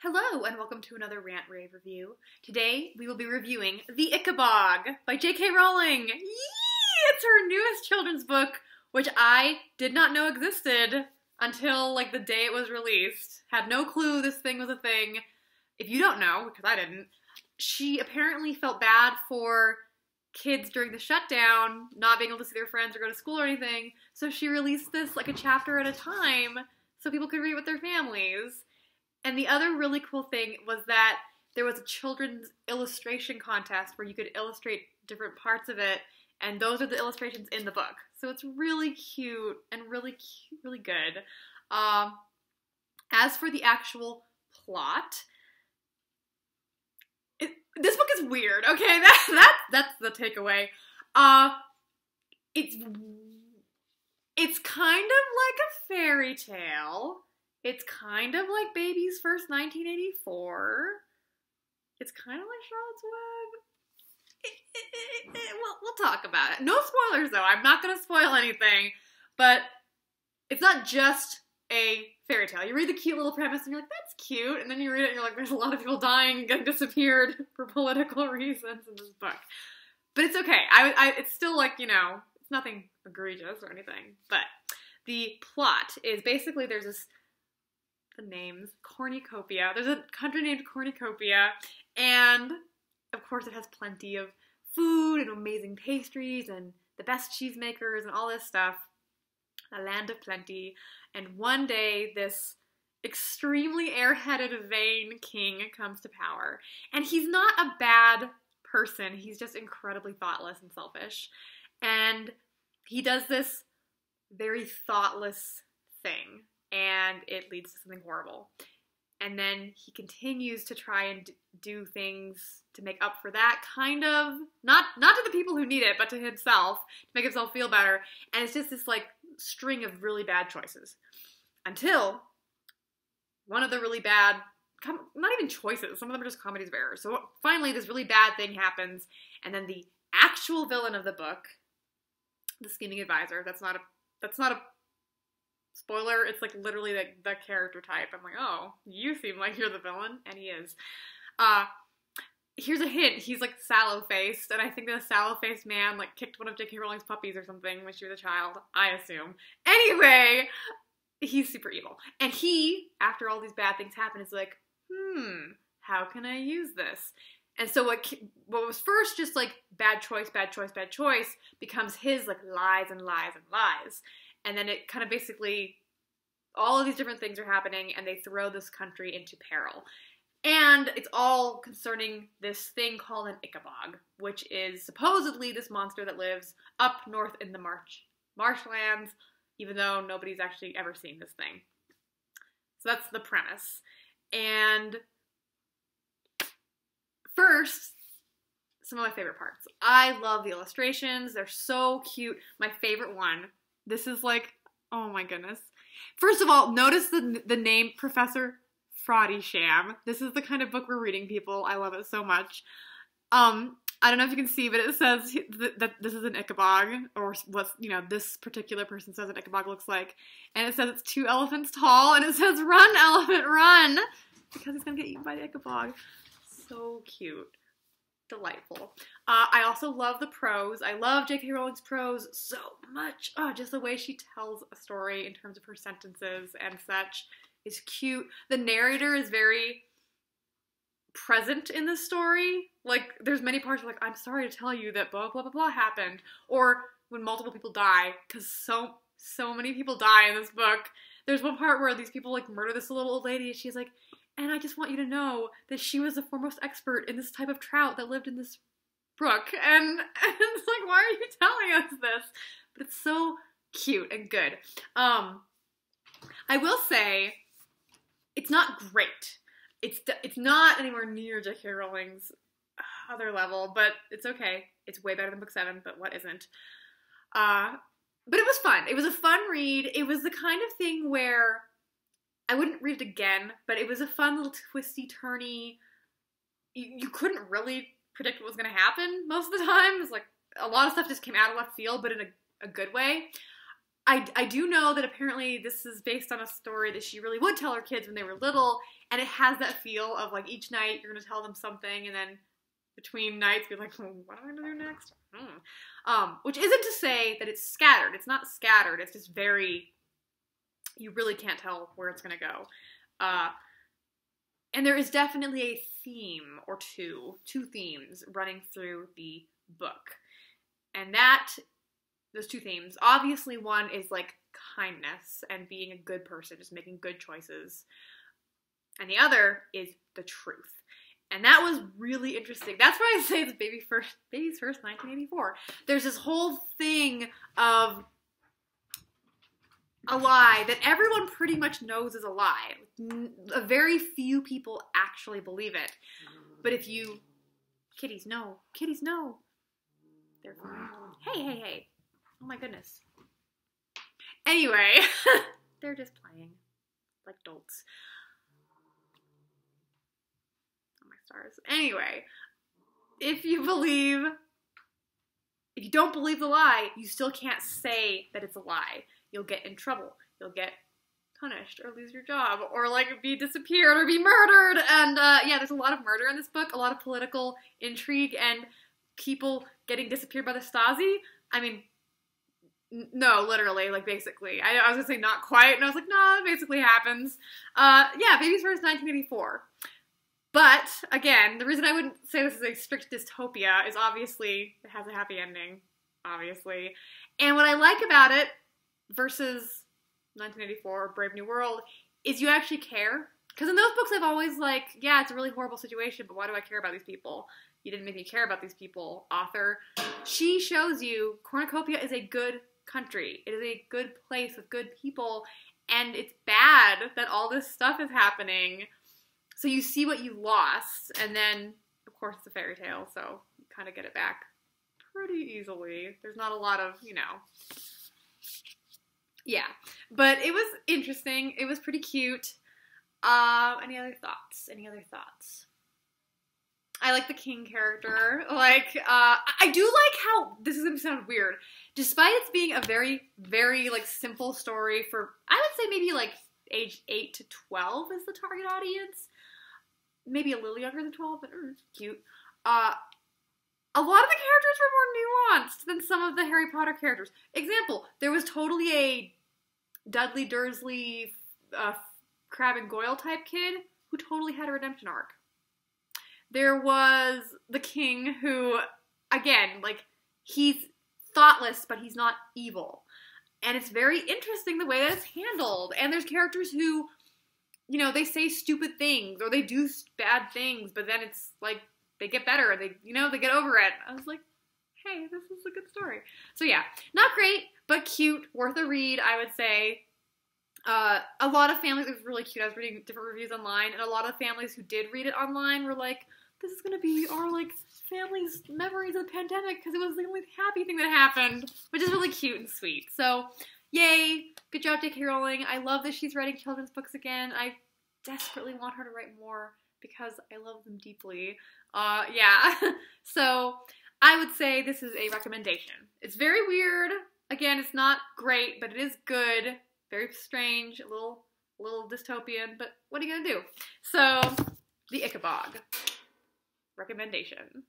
Hello and welcome to another Rant, Rave review. Today we will be reviewing The Ickabog by J.K. Rowling. Yee! It's her newest children's book, which I did not know existed until like the day it was released. Had no clue this thing was a thing. If you don't know, because I didn't, she apparently felt bad for kids during the shutdown, not being able to see their friends or go to school or anything, so she released this like a chapter at a time so people could read with their families. And the other really cool thing was that there was a children's illustration contest where you could illustrate different parts of it, and those are the illustrations in the book. So it's really cute and really good. As for the actual plot, this book is weird. Okay, that's the takeaway. It's kind of like a fairy tale. It's kind of like Baby's First 1984. It's kind of like Charlotte's Web. We'll talk about it. No spoilers, though. I'm not going to spoil anything. But it's not just a fairy tale. You read the cute little premise and you're like, that's cute. And then you read it and you're like, there's a lot of people dying and getting disappeared for political reasons in this book. But it's okay. It's still like, you know, it's nothing egregious or anything. But the plot is basically there's this... the names, Cornucopia. There's a country named Cornucopia, and of course it has plenty of food and amazing pastries and the best cheesemakers and all this stuff. A land of plenty. And one day this extremely airheaded, vain king comes to power. And he's not a bad person. He's just incredibly thoughtless and selfish. And he does this very thoughtless thing. And it leads to something horrible. And then he continues to try and do things to make up for that, kind of. Not to the people who need it, but to himself, to make himself feel better. And it's just this, like, string of really bad choices. Until one of the really bad, not even choices, some of them are just comedies of errors. So finally, this really bad thing happens, and then the actual villain of the book, the scheming advisor, that's not a spoiler, it's like literally the character type. I'm like, oh, you seem like you're the villain, and he is. Here's a hint, he's like sallow-faced, and I think the sallow-faced man like kicked one of J.K. Rowling's puppies or something when she was a child, I assume. Anyway, he's super evil. And he, after all these bad things happen, is like, how can I use this? And so what was first just like bad choice, becomes his like lies and lies and lies. And then it kind of basically, all of these different things are happening, and they throw this country into peril. And it's all concerning this thing called an Ickabog, which is supposedly this monster that lives up north in the marshlands, even though nobody's actually ever seen this thing. So that's the premise. And first, some of my favorite parts. I love the illustrations. They're so cute. My favorite one, this is like, oh my goodness. First of all, notice the name Professor Fraudisham. This is the kind of book we're reading, people. I love it so much. I don't know if you can see, but it says that this is an Ickabog, or what, you know, this particular person says an Ickabog looks like. And it says it's 2 elephants tall, and it says, run, elephant, run! Because he's gonna get eaten by the Ickabog. So cute. Delightful. I also love the prose. I love J.K. Rowling's prose so much. Oh, just the way she tells a story in terms of her sentences and such is cute. The narrator is very present in the story. Like, there's many parts where, like, I'm sorry to tell you that blah, blah, blah, blah happened. Or when multiple people die, because so many people die in this book. There's one part where these people, like, murder this little old lady, and she's like, and I just want you to know that she was the foremost expert in this type of trout that lived in this brook. And it's like, why are you telling us this? But it's so cute and good. I will say, it's not great. It's not anywhere near J.K. Rowling's other level, but it's okay. It's way better than book 7, but what isn't? But it was fun. It was a fun read. It was the kind of thing where I wouldn't read it again, but it was a fun little twisty-turny. You couldn't really predict what was going to happen most of the time. It was like a lot of stuff just came out of left field, but in a good way. I do know that apparently this is based on a story that she really would tell her kids when they were little, and it has that feel of like each night you're going to tell them something, and then between nights be like, well, what am I going to do next? Which isn't to say that it's scattered. It's not scattered. It's just very, you really can't tell where it's going to go. And there is definitely a theme or two themes running through the book. And those two themes, obviously one is like kindness and being a good person, just making good choices. And the other is the truth. And that was really interesting. That's why I say it's Baby's First 1984. There's this whole thing of a lie that everyone pretty much knows is a lie. A very few people actually believe it. But if you... Kitties, no. Kitties, no. They're fine. Hey. Oh my goodness. Anyway. They're just playing. Like dolts. Oh my stars. Anyway. If you don't believe the lie, you still can't say that it's a lie. You'll get in trouble. You'll get punished or lose your job or like be disappeared or be murdered. And yeah, there's a lot of murder in this book, a lot of political intrigue and people getting disappeared by the Stasi. I mean, no, literally, like basically. I was gonna say not quite, and I was like, no, it basically happens. Yeah, Baby's First 1984. But, again, the reason I wouldn't say this is a strict dystopia is obviously it has a happy ending, obviously. And what I like about it versus 1984, Brave New World, is you actually care. Because in those books I've always like, yeah, it's a really horrible situation, but why do I care about these people? You didn't make me care about these people, author. She shows you Cornucopia is a good country. It is a good place with good people, and it's bad that all this stuff is happening. So you see what you lost, and then, of course, it's a fairy tale, so you kind of get it back pretty easily. There's not a lot of, yeah. But it was interesting. It was pretty cute. Any other thoughts? I like the king character. Like, I do like how, this is going to sound weird, despite it being a very, very, like, simple story for, I would say maybe, like, age 8 to 12 is the target audience. Maybe a little younger than 12, but cute. A lot of the characters were more nuanced than some of the Harry Potter characters. Example, there was totally a Dudley Dursley, Crabbe and Goyle type kid who totally had a redemption arc. There was the king who, again, like, he's thoughtless, but he's not evil. And it's very interesting the way that it's handled. And there's characters who, they say stupid things or they do bad things, but then it's like they get better. They get over it. I was like, hey, this is a good story. So yeah, not great, but cute, worth a read, I would say. A lot of families, it was really cute. I was reading different reviews online, and a lot of families who did read it online were like, this is going to be our, like, family's memories of the pandemic because it was the only happy thing that happened, which is really cute and sweet. So, yay. Good job, J.K. Rowling. I love that she's writing children's books again. I desperately want her to write more because I love them deeply. Yeah. So, I would say this is a recommendation. It's very weird. Again, it's not great, but it is good. Very strange, a little dystopian, but what are you gonna do? So, the Ickabog. Recommendation.